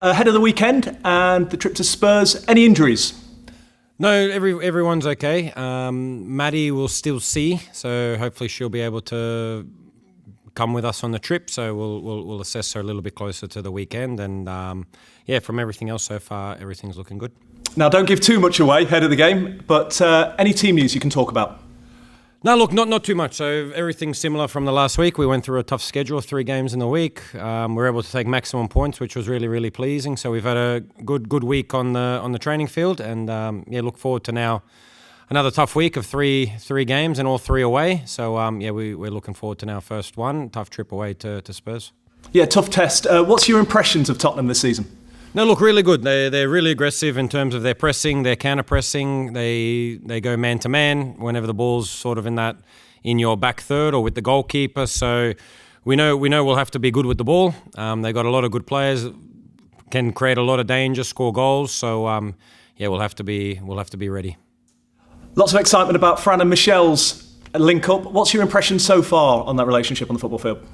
Ahead of the weekend and the trip to Spurs, any injuries? No, everyone's okay. Maddie will still see, so hopefully she'll be able to come with us on the trip. So we'll assess her a little bit closer to the weekend, and from everything else so far, everything's looking good. Now, don't give too much away ahead of the game, but any team news you can talk about? No, look, not too much. So everything's similar from the last week. We went through a tough schedule, 3 games in the week. We were able to take maximum points, which was really, really pleasing. So we've had a good week on the training field, and look forward to now another tough week of three games and all 3 away. So we're looking forward to now first one tough trip away to Spurs. Yeah, tough test. What's your impressions of Tottenham this season? No, look, really good. They're really aggressive in terms of their pressing, their counter pressing. They go man to man whenever the ball's sort of in your back third or with the goalkeeper. So we know we'll have to be good with the ball. They got a lot of good players, can create a lot of danger, score goals. So we'll have to be ready. Lots of excitement about Fran and Michelle's link up. What's your impression so far on that relationship on the football field?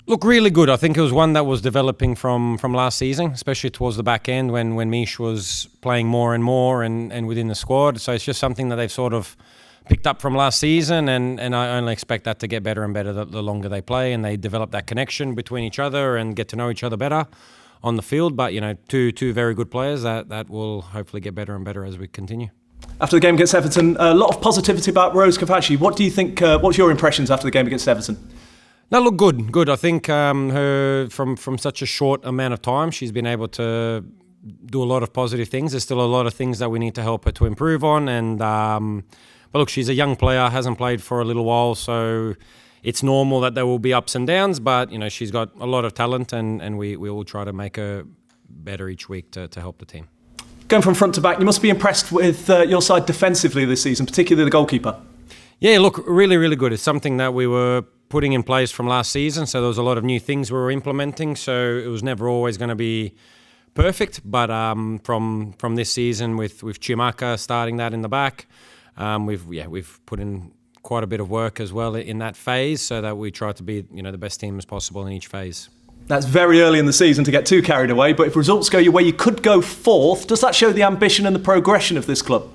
Look, really good. I think it was one that was developing from last season, especially towards the back end when Mish was playing more and more and within the squad. So it's just something that they've sort of picked up from last season, and I only expect that to get better and better the longer they play and they develop that connection between each other and get to know each other better on the field. But, two very good players that will hopefully get better and better as we continue. After the game against Everton, a lot of positivity about Rose Cavachi. What do you think? What's your impressions after the game against Everton? No, look, good. I think her from such a short amount of time, she's been able to do a lot of positive things. There's still a lot of things that we need to help her to improve on. And but look, she's a young player, hasn't played for a little while, so it's normal that there will be ups and downs. But she's got a lot of talent, and we will try to make her better each week to help the team. Going from front to back, you must be impressed with your side defensively this season, particularly the goalkeeper. Yeah, look, really, really good. It's something that we were putting in place from last season, so there was a lot of new things we were implementing, so it was never always going to be perfect, but from this season with Chimaka starting that in the back, we've put in quite a bit of work as well in that phase, so that we try to be the best team as possible in each phase. That's very early in the season to get too carried away, but if results go your way, you could go 4th. Does that show the ambition and the progression of this club?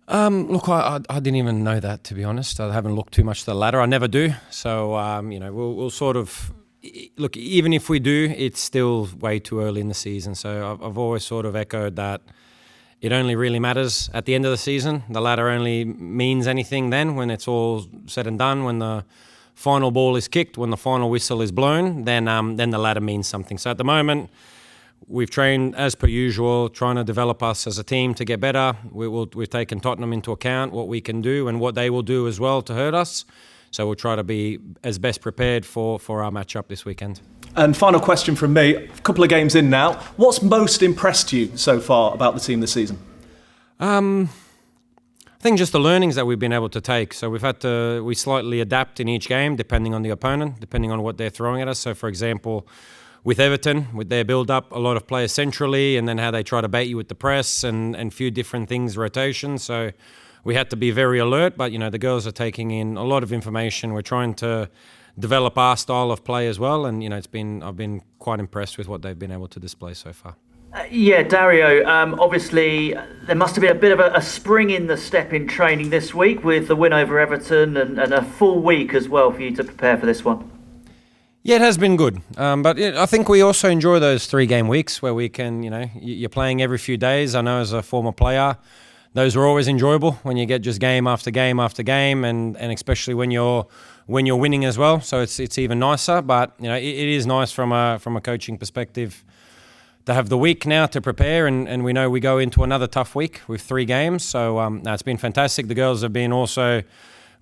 Look, I didn't even know that, to be honest. I haven't looked too much to the ladder. I never do. So, we'll sort of look. Even if we do, it's still way too early in the season. So I've always sort of echoed that it only really matters at the end of the season. The ladder only means anything then when it's all said and done. When the final ball is kicked, when the final whistle is blown, then the ladder means something. So at the moment, we've trained as per usual, trying to develop us as a team to get better. We've taken Tottenham into account, what we can do and what they will do as well to hurt us. So we'll try to be as best prepared for our matchup this weekend. And final question from me, a couple of games in now. What's most impressed you so far about the team this season? I think just the learnings that we've been able to take. So we slightly adapt in each game depending on the opponent, depending on what they're throwing at us. So for example, with Everton, with their build-up, a lot of players centrally, and then how they try to bait you with the press and a few different things, rotation. So we had to be very alert, but the girls are taking in a lot of information. We're trying to develop our style of play as well, and I've been quite impressed with what they've been able to display so far. Dario, obviously there must have been a bit of a spring in the step in training this week with the win over Everton and a full week as well for you to prepare for this one. Yeah, it has been good. But I think we also enjoy those 3-game weeks where we can, you're playing every few days. I know as a former player, those are always enjoyable when you get just game after game after game, and especially when you're winning as well. So it's even nicer. But it is nice from a coaching perspective to have the week now to prepare, and we know we go into another tough week with 3 games. So it's been fantastic. The girls have been also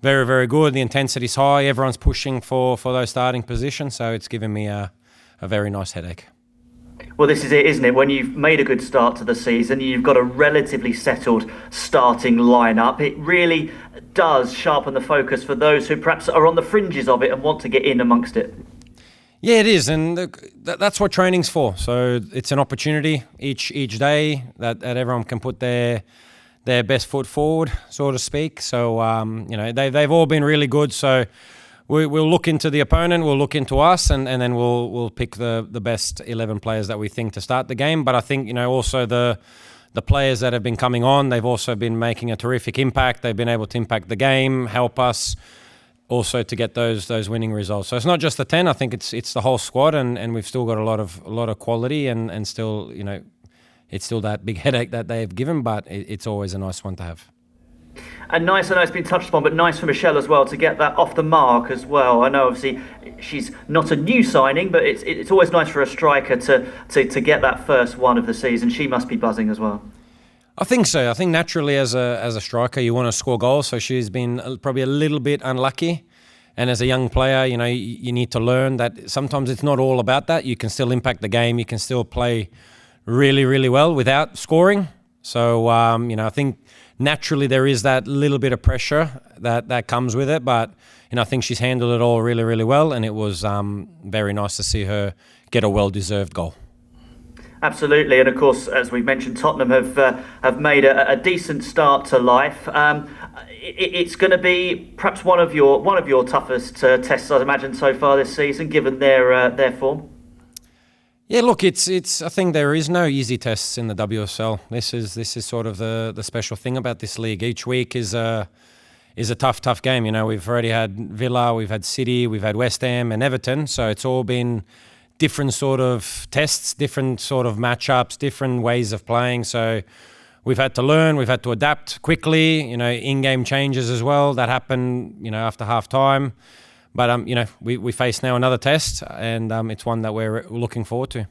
very, very good. The intensity's high. Everyone's pushing for those starting positions. So it's given me a very nice headache. Well, this is it, isn't it? When you've made a good start to the season, you've got a relatively settled starting lineup. It really does sharpen the focus for those who perhaps are on the fringes of it and want to get in amongst it. Yeah, it is, and that's what training's for. So it's an opportunity each day that everyone can put their best foot forward, so to speak. So they've all been really good. So we'll look into the opponent, we'll look into us, and then we'll pick the best 11 players that we think to start the game. But I think, also the players that have been coming on, they've also been making a terrific impact. They've been able to impact the game, help us also to get those winning results. So it's not just the 10. I think it's the whole squad, and we've still got a lot of quality, and still, it's still that big headache that they've given, but it's always a nice one to have. And nice, I know it's been touched upon, but nice for Michelle as well to get that off the mark as well. I know obviously she's not a new signing, but it's always nice for a striker to get that first one of the season. She must be buzzing as well. I think so. I think naturally as a striker you want to score goals, so she's been probably a little bit unlucky. And as a young player, you need to learn that sometimes it's not all about that. You can still impact the game. You can still play really, really well without scoring. So, I think naturally there is that little bit of pressure that comes with it. But, I think she's handled it all really, really well. And it was very nice to see her get a well-deserved goal. Absolutely, and of course, as we've mentioned, Tottenham have made a decent start to life. It's going to be perhaps one of your toughest tests, I'd imagine, so far this season, given their form. Yeah, look, it's. I think there is no easy tests in the WSL. This is sort of the special thing about this league. Each week is a tough game. We've already had Villa, we've had City, we've had West Ham and Everton. So it's all been different sort of tests, different sort of matchups, different ways of playing. So we've had to learn, we've had to adapt quickly. In-game changes as well that happen. After half time. But we face now another test, and it's one that we're looking forward to.